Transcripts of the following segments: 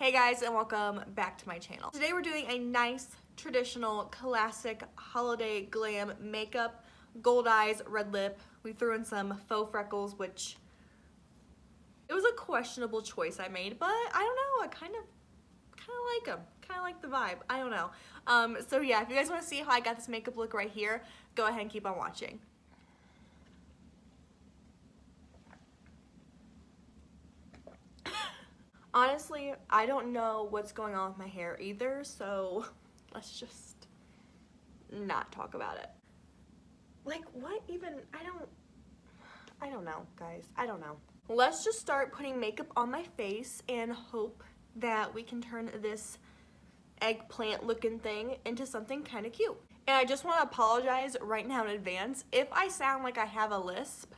Hey guys, and welcome back to my channel. Today we're doing a nice, traditional, classic holiday glam makeup. Gold eyes, red lip. We threw in some faux freckles, which it was a questionable choice I made, but I don't know, I kind of like them. Kind of like the vibe. I don't know. So yeah, if you guys want to see how I got this makeup look right here, go ahead and keep on watching. Honestly, I don't know what's going on with my hair either, so let's just not talk about it. Like, what even? I don't know, guys. I don't know. Let's just start putting makeup on my face and hope that we can turn this eggplant looking thing into something kind of cute. And I just want to apologize right now in advance if I sound like I have a lisp.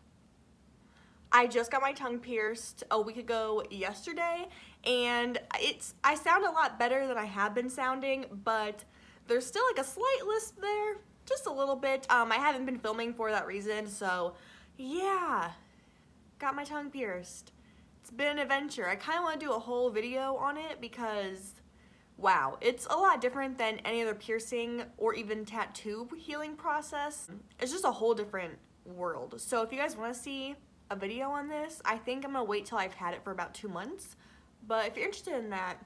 I just got my tongue pierced a week ago yesterday, and I sound a lot better than I have been sounding, but there's still like a slight lisp there, just a little bit. I haven't been filming for that reason, so yeah, got my tongue pierced. It's been an adventure. I kind of want to do a whole video on it because wow, it's a lot different than any other piercing or even tattoo healing process. It's just a whole different world. So if you guys want to see a video on this, I think I'm gonna wait till I've had it for about 2 months. But if you're interested in that,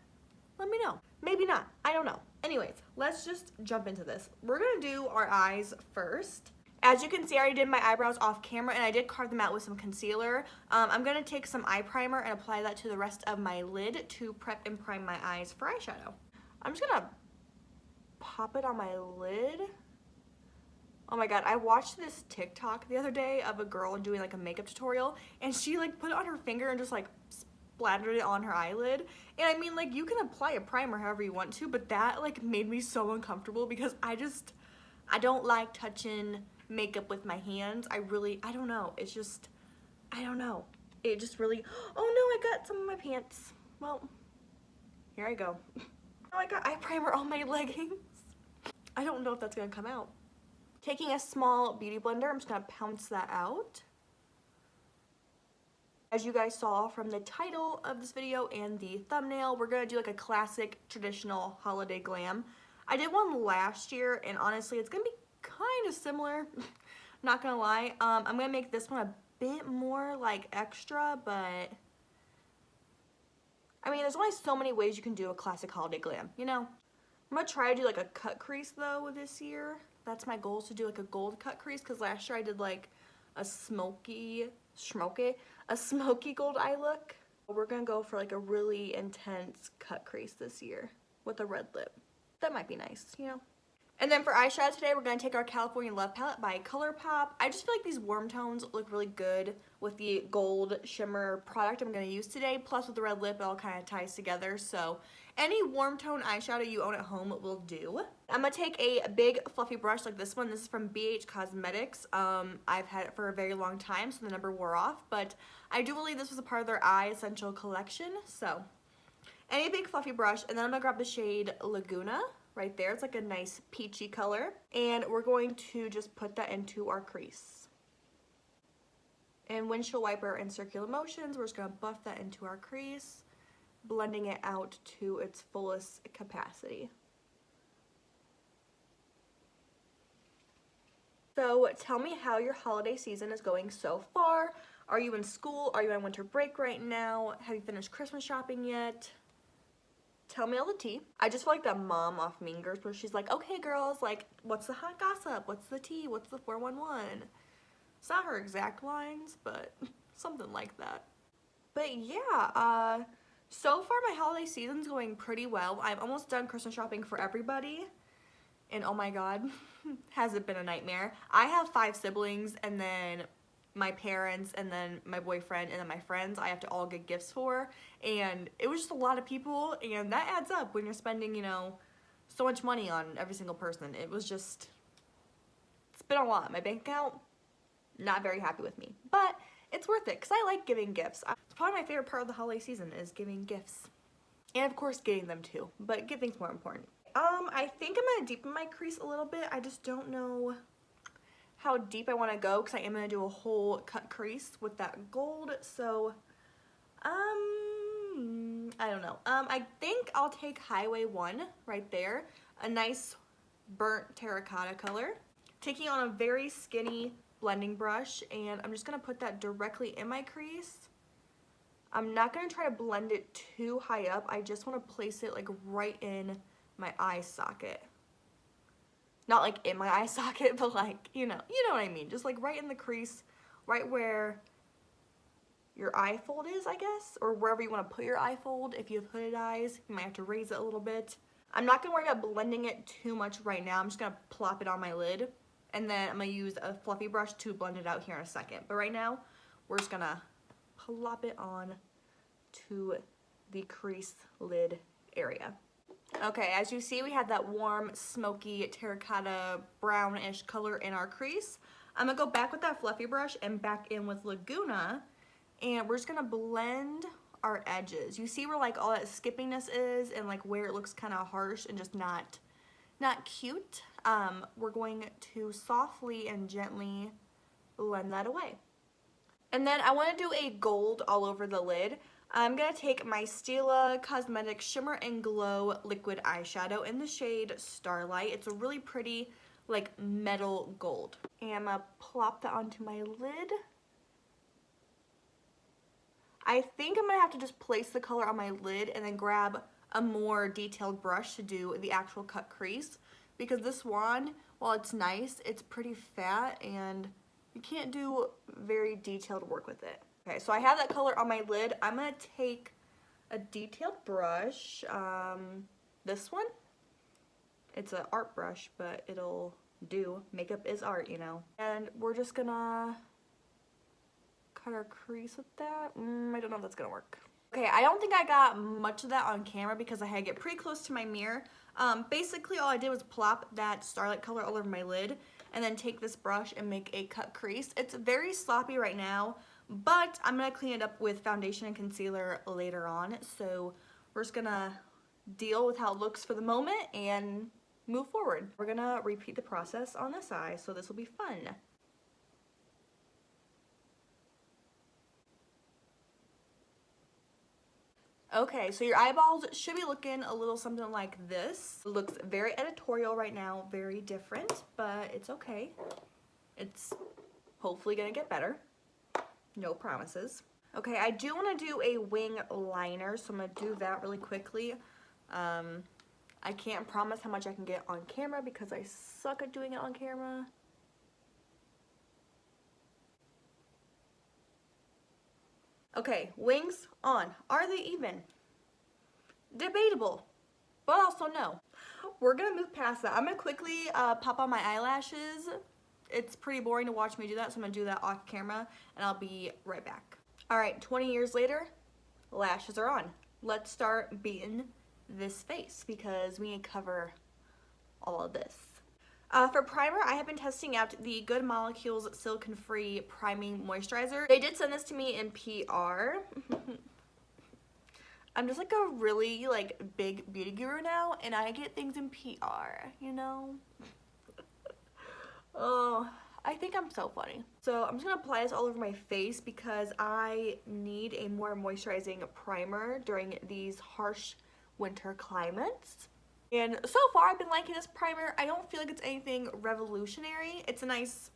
let me know. Maybe not, I don't know. Anyways, let's just jump into this. We're gonna do our eyes first. As you can see, I already did my eyebrows off camera and I did carve them out with some concealer. I'm gonna take some eye primer and apply that to the rest of my lid to prep and prime my eyes for eyeshadow. I'm just gonna pop it on my lid. Oh my god, I watched this TikTok the other day of a girl doing like a makeup tutorial, and she like put it on her finger and just like splattered it on her eyelid. And I mean, like, you can apply a primer however you want to, but that like made me so uncomfortable because I don't like touching makeup with my hands. I don't know. It's just, I don't know. It just really, oh no, I got some of my pants. Well, here I go. Oh, I got eye primer on my leggings. I don't know if that's gonna come out. Taking a small beauty blender, I'm just gonna pounce that out. As you guys saw from the title of this video and the thumbnail, we're gonna do like a classic traditional holiday glam. I did one last year and honestly it's gonna be kind of similar, not gonna lie. I'm gonna make this one a bit more like extra, but I mean there's only so many ways you can do a classic holiday glam, you know? I'm gonna try to do like a cut crease though this year. That's my goal, is to do like a gold cut crease, because last year I did like a smoky gold eye look. We're gonna go for like a really intense cut crease this year with a red lip. That might be nice, you know? And then for eyeshadow today, we're gonna take our California Love palette by ColourPop. I just feel like these warm tones look really good with the gold shimmer product I'm gonna use today. Plus with the red lip, it all kind of ties together. So any warm tone eyeshadow you own at home will do. I'm gonna take a big fluffy brush like this one. This is from BH Cosmetics. I've had it for a very long time, so the number wore off, but I do believe this was a part of their eye essential collection. So any big fluffy brush, and then I'm gonna grab the shade Laguna. Right there, it's like a nice peachy color, and we're going to just put that into our crease. And windshield wiper and circular motions, we're just gonna buff that into our crease, blending it out to its fullest capacity. So tell me how your holiday season is going so far. Are you in school? Are you on winter break right now? Have you finished Christmas shopping yet? Tell me all the tea. I just feel like that mom off Mean Girls where she's like, okay girls, like, what's the hot gossip? What's the tea? What's the 411? It's not her exact lines, but something like that. But yeah, so far my holiday season's going pretty well. I'm almost done Christmas shopping for everybody. And oh my god, has it been a nightmare. I have 5 siblings, and then my parents, and then my boyfriend, and then my friends I have to all get gifts for, and it was just a lot of people, and that adds up when you're spending, you know, so much money on every single person. It was just, it's been a lot. My bank account, not very happy with me, but it's worth it because I like giving gifts. It's probably my favorite part of the holiday season is giving gifts, and of course getting them too, but giving's more important. I think I'm gonna deepen my crease a little bit. I just don't know how deep I want to go because I am going to do a whole cut crease with that gold. So I don't know. I think I'll take Highway 1 right there. A nice burnt terracotta color. Taking on a very skinny blending brush, and I'm just going to put that directly in my crease. I'm not going to try to blend it too high up. I just want to place it like right in my eye socket. Not like in my eye socket, but like, you know what I mean. Just like right in the crease, right where your eye fold is, I guess, or wherever you want to put your eye fold. If you have hooded eyes, you might have to raise it a little bit. I'm not going to worry about blending it too much right now. I'm just going to plop it on my lid, and then I'm going to use a fluffy brush to blend it out here in a second. But right now, we're just going to plop it on to the crease lid area. Okay, as you see, we have that warm, smoky, terracotta, brownish color in our crease. I'm going to go back with that fluffy brush and back in with Laguna, and we're just going to blend our edges. You see where like all that skippiness is and like where it looks kind of harsh and just not cute. We're going to softly and gently blend that away. And then I want to do a gold all over the lid. I'm going to take my Stila Cosmetics Shimmer and Glow liquid eyeshadow in the shade Starlight. It's a really pretty like metal gold. And I'm going to plop that onto my lid. I think I'm going to have to just place the color on my lid and then grab a more detailed brush to do the actual cut crease. Because this wand, while it's nice, it's pretty fat and you can't do very detailed work with it. Okay, so I have that color on my lid. I'm going to take a detailed brush, this one. It's an art brush, but it'll do. Makeup is art, you know. And we're just going to cut our crease with that. I don't know if that's going to work. Okay, I don't think I got much of that on camera because I had to get pretty close to my mirror. Basically, all I did was plop that Starlight color all over my lid and then take this brush and make a cut crease. It's very sloppy right now, but I'm going to clean it up with foundation and concealer later on. So we're just going to deal with how it looks for the moment and move forward. We're going to repeat the process on this eye, so this will be fun. Okay, so your eyeballs should be looking a little something like this. It looks very editorial right now, very different, but it's okay. It's hopefully gonna get better. No promises. Okay, I do want to do a wing liner, so I'm gonna do that really quickly. I can't promise how much I can get on camera because I suck at doing it on camera. Okay, wings on. Are they even? Debatable, but also no. We're gonna move past that. I'm gonna quickly pop on my eyelashes. It's pretty boring to watch me do that, so I'm gonna do that off camera and I'll be right back. All right, 20 years later, lashes are on. Let's start beating this face because we need to cover all of this. For primer, I have been testing out the Good Molecules Silicone Free Priming Moisturizer. They did send this to me in PR. I'm just like a really like big beauty guru now, and I get things in PR, you know? Oh, I think I'm so funny. So I'm just gonna apply this all over my face because I need a more moisturizing primer during these harsh winter climates. And so far, I've been liking this primer. I don't feel like it's anything revolutionary. It's a nice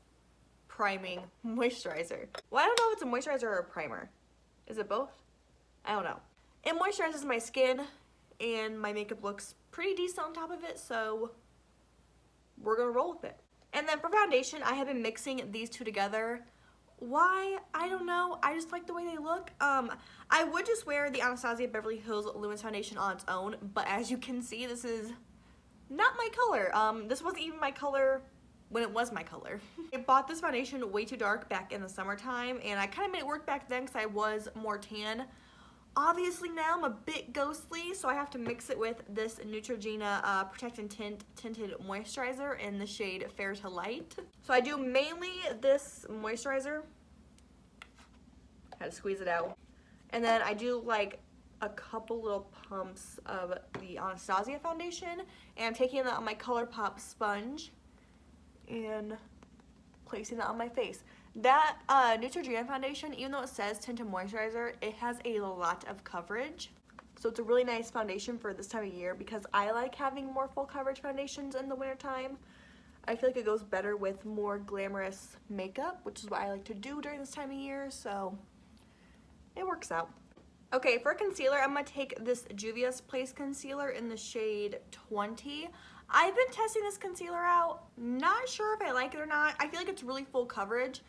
priming moisturizer. Well, I don't know if it's a moisturizer or a primer. Is it both? I don't know. It moisturizes my skin, and my makeup looks pretty decent on top of it, so we're gonna roll with it. And then for foundation, I have been mixing these two together. Why? I don't know. I just like the way they look. I would just wear the Anastasia Beverly Hills Luminous Foundation on its own, but as you can see, this is not my color. This wasn't even my color when it was my color. I bought this foundation way too dark back in the summertime, and I kind of made it work back then because I was more tan. Obviously now I'm a bit ghostly, so I have to mix it with this Neutrogena Protect and Tint Tinted Moisturizer in the shade Fair to Light. So I do mainly this moisturizer. Had to squeeze it out. And then I do like a couple little pumps of the Anastasia foundation, and I'm taking that on my ColourPop sponge and placing that on my face. That Neutrogena foundation, even though it says tinted moisturizer, it has a lot of coverage. So it's a really nice foundation for this time of year because I like having more full coverage foundations in the wintertime. I feel like it goes better with more glamorous makeup, which is what I like to do during this time of year, so it works out. Okay, for concealer, I'm going to take this Juvia's Place concealer in the shade 20. I've been testing this concealer out, not sure if I like it or not. I feel like it's really full coverage,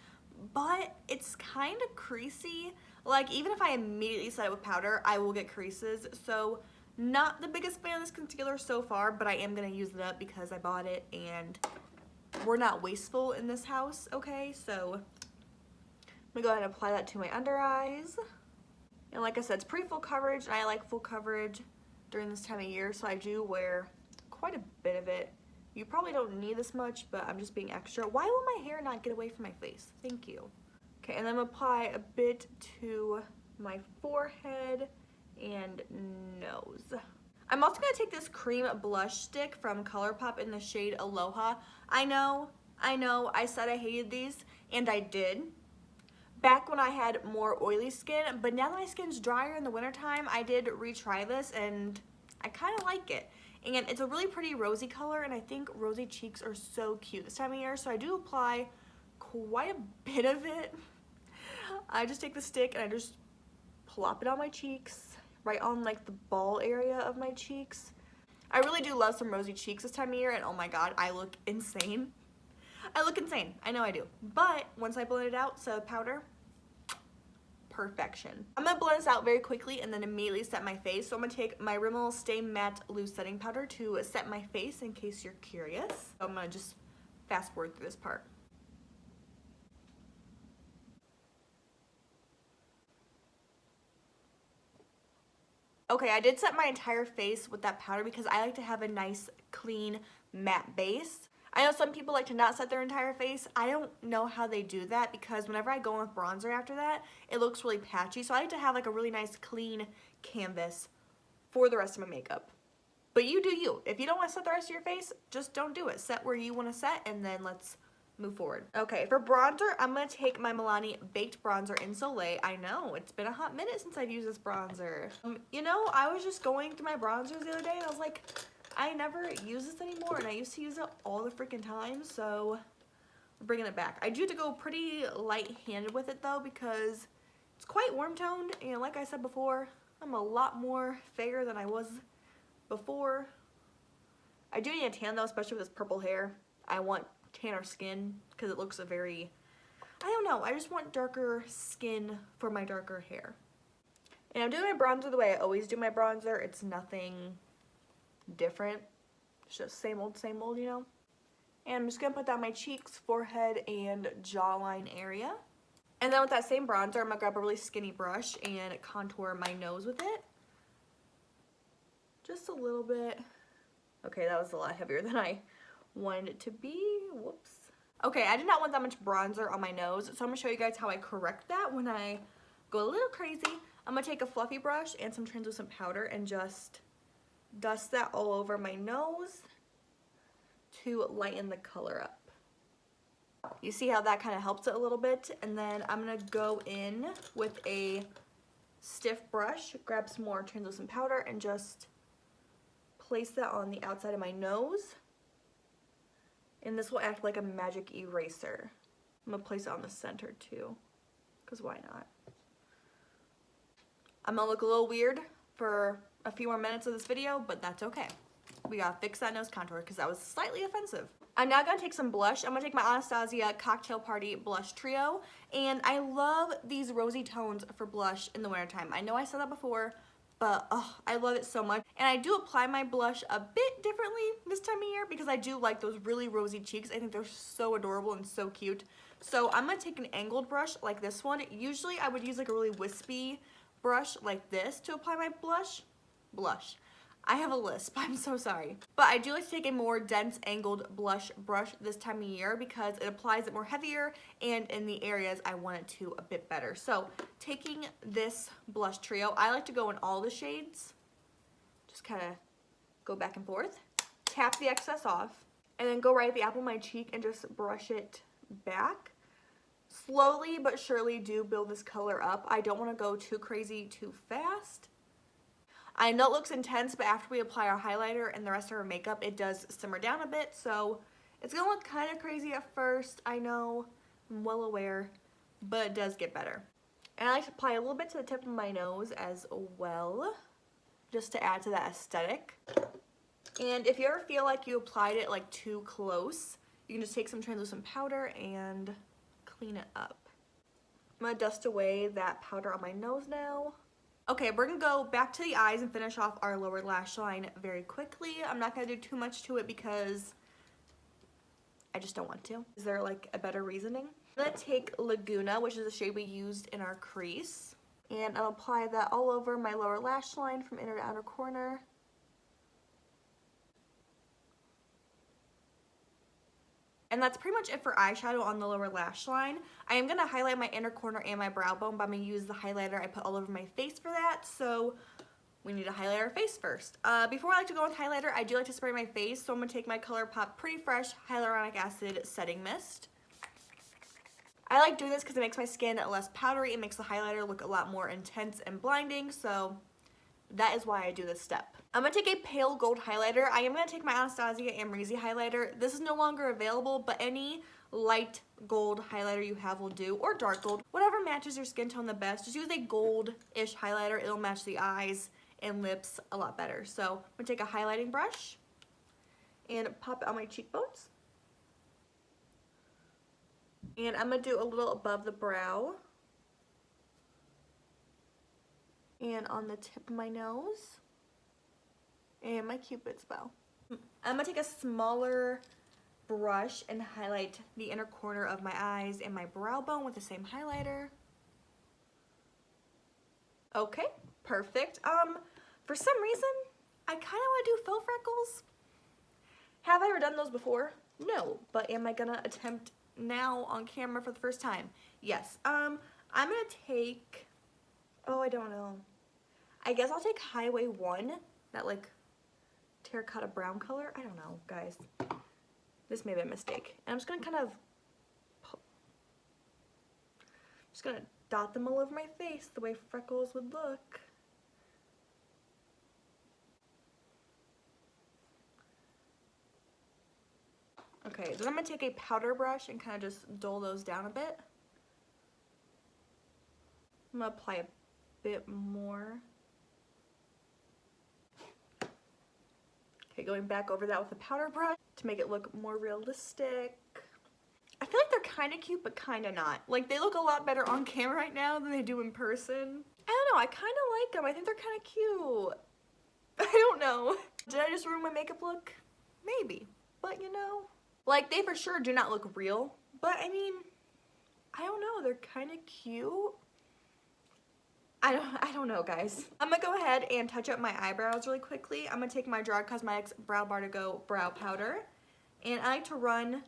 but it's kind of creasy. Like, even if I immediately set it with powder, I will get creases. So, not the biggest fan of this concealer so far, but I am going to use it up because I bought it and we're not wasteful in this house, okay? So, I'm going to go ahead and apply that to my under eyes. And like I said, it's pretty full coverage, and I like full coverage during this time of year, so I do wear quite a bit of it. You probably don't need this much, but I'm just being extra. Why will my hair not get away from my face? Thank you. Okay, and then I'm going to apply a bit to my forehead and nose. I'm also going to take this cream blush stick from ColourPop in the shade Aloha. I know, I said I hated these, and I did. Back when I had more oily skin, but now that my skin's drier in the wintertime, I did retry this and I kind of like it. And it's a really pretty rosy color, and I think rosy cheeks are so cute this time of year, so I do apply quite a bit of it. I just take the stick and I just plop it on my cheeks, right on like the ball area of my cheeks. I really do love some rosy cheeks this time of year, and oh my god, I look insane. I look insane, I know I do. But once I blend it out, so powder, perfection. I'm gonna blend this out very quickly and then immediately set my face. So I'm gonna take my Rimmel Stay Matte Loose Setting Powder to set my face in case you're curious. So I'm gonna just fast forward through this part. Okay, I did set my entire face with that powder because I like to have a nice, clean, matte base. I know some people like to not set their entire face. I don't know how they do that because whenever I go in with bronzer after that, it looks really patchy. So I like to have like a really nice clean canvas for the rest of my makeup. But you do you. If you don't want to set the rest of your face, just don't do it. Set where you want to set and then let's move forward. Okay, for bronzer, I'm going to take my Milani Baked Bronzer in Soleil. I know, it's been a hot minute since I've used this bronzer. You know, I was just going through my bronzers the other day and I was like, I never use this anymore, and I used to use it all the freaking time, so I'm bringing it back. I do have to go pretty light-handed with it, though, because it's quite warm-toned, and like I said before, I'm a lot more fair than I was before. I do need a tan, though, especially with this purple hair. I want tanner skin, because it looks a very, I don't know, I just want darker skin for my darker hair. And I'm doing my bronzer the way I always do my bronzer. It's nothing different. It's just same old, you know. And I'm just gonna put down my cheeks, forehead, and jawline area. And then with that same bronzer, I'm gonna grab a really skinny brush and contour my nose with it. Just a little bit. Okay, that was a lot heavier than I wanted it to be. Whoops. Okay, I did not want that much bronzer on my nose, so I'm gonna show you guys how I correct that when I go a little crazy. I'm gonna take a fluffy brush and some translucent powder and just dust that all over my nose to lighten the color up. You see how that kind of helps it a little bit? And then I'm going to go in with a stiff brush, grab some more translucent powder, and just place that on the outside of my nose. And this will act like a magic eraser. I'm going to place it on the center too, because why not? I'm going to look a little weird for a few more minutes of this video, but that's okay. We gotta fix that nose contour because that was slightly offensive. I'm now gonna take some blush. I'm gonna take my Anastasia Cocktail Party Blush Trio, and I love these rosy tones for blush in the wintertime. I know I said that before, but I love it so much. And I do apply my blush a bit differently this time of year because I do like those really rosy cheeks. I think they're so adorable and so cute. So I'm gonna take an angled brush like this one. Usually I would use like a really wispy brush like this to apply my blush. I have a lisp, I'm so sorry. But I do like to take a more dense angled blush brush this time of year because it applies it more heavier and in the areas I want it to a bit better. So taking this blush trio, I like to go in all the shades. Just kind of go back and forth. Tap the excess off and then go right at the apple of my cheek and just brush it back. Slowly but surely do build this color up. I don't want to go too crazy too fast. I know it looks intense, but after we apply our highlighter and the rest of our makeup, it does simmer down a bit. So it's gonna look kind of crazy at first. I know, I'm well aware, but it does get better. And I like to apply a little bit to the tip of my nose as well, just to add to that aesthetic. And if you ever feel like you applied it like too close, you can just take some translucent powder and clean it up. I'm gonna dust away that powder on my nose now. Okay, we're gonna go back to the eyes and finish off our lower lash line very quickly. I'm not gonna do too much to it because I just don't want to. Is there like a better reasoning? I'm gonna take Laguna, which is the shade we used in our crease, and I'll apply that all over my lower lash line from inner to outer corner. And that's pretty much it for eyeshadow on the lower lash line. I am going to highlight my inner corner and my brow bone, but I'm going to use the highlighter I put all over my face for that. So we need to highlight our face first. Before I like to go with highlighter, I do like to spray my face. So I'm going to take my ColourPop Pretty Fresh Hyaluronic Acid Setting Mist. I like doing this because it makes my skin less powdery. It makes the highlighter look a lot more intense and blinding. So that is why I do this step. I'm going to take a pale gold highlighter. I am going to take my Anastasia Amrezy highlighter. This is no longer available, but any light gold highlighter you have will do, or dark gold. Whatever matches your skin tone the best. Just use a gold-ish highlighter. It'll match the eyes and lips a lot better. So I'm going to take a highlighting brush and pop it on my cheekbones. And I'm going to do a little above the brow. And on the tip of my nose. And my Cupid's bow. I'm going to take a smaller brush and highlight the inner corner of my eyes and my brow bone with the same highlighter. Okay, perfect. For some reason, I kind of want to do faux freckles. Have I ever done those before? No, but am I going to attempt now on camera for the first time? Yes. I'm going to take, oh, I don't know. I guess I'll take Highway 1, that like terracotta brown color. I don't know, guys. This may be a mistake. And I'm just gonna dot them all over my face the way freckles would look. Okay, then I'm gonna take a powder brush and kind of just dull those down a bit. I'm gonna apply a bit more. Okay, going back over that with a powder brush to make it look more realistic. I feel like they're kind of cute, but kind of not. Like, they look a lot better on camera right now than they do in person. I don't know, I kind of like them. I think they're kind of cute. I don't know. Did I just ruin my makeup look? Maybe. But, you know, like, they for sure do not look real. But, I mean, I don't know. They're kind of cute. I don't know, guys. I'm gonna go ahead and touch up my eyebrows really quickly. I'm gonna take my Gerard Cosmetics Brow Bar to Go brow powder, and I like to run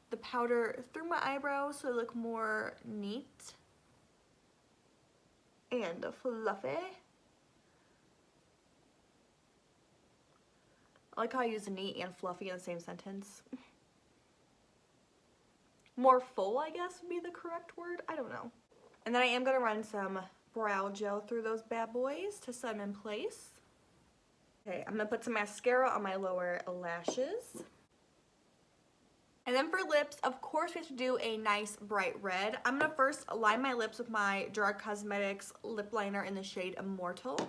the powder through my eyebrows so they look more neat and fluffy. I like how I use neat and fluffy in the same sentence. More full, I guess, would be the correct word. I don't know. And then I am gonna run some brow gel through those bad boys to set them in place. Okay, I'm gonna put some mascara on my lower lashes. And then for lips, of course we have to do a nice bright red. I'm gonna first line my lips with my Gerard Cosmetics lip liner in the shade Immortal.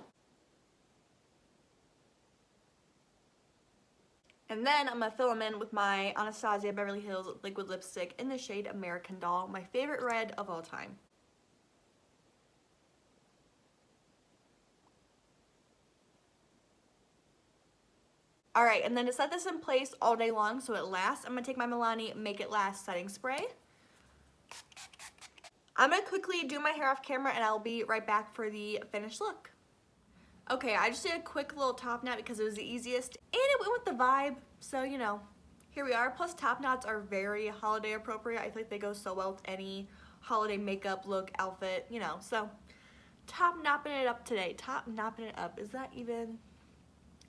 And then I'm gonna fill them in with my Anastasia Beverly Hills liquid lipstick in the shade American Doll, my favorite red of all time. Alright, and then to set this in place all day long so it lasts, I'm going to take my Milani Make It Last setting spray. I'm going to quickly do my hair off camera and I'll be right back for the finished look. Okay, I just did a quick little top knot because it was the easiest and it went with the vibe, so you know, here we are. Plus top knots are very holiday appropriate. I feel like they go so well with any holiday makeup, look, outfit, you know, so top knopping it up today. Top knopping it up, is that even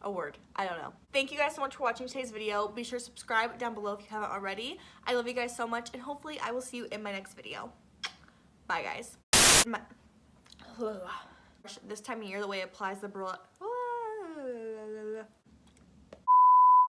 a word? I don't know. Thank you guys so much for watching today's video. Be sure to subscribe down below if you haven't already. I love you guys so much, and hopefully I will see you in my next video. Bye, guys. This time of year, the way it applies the brush.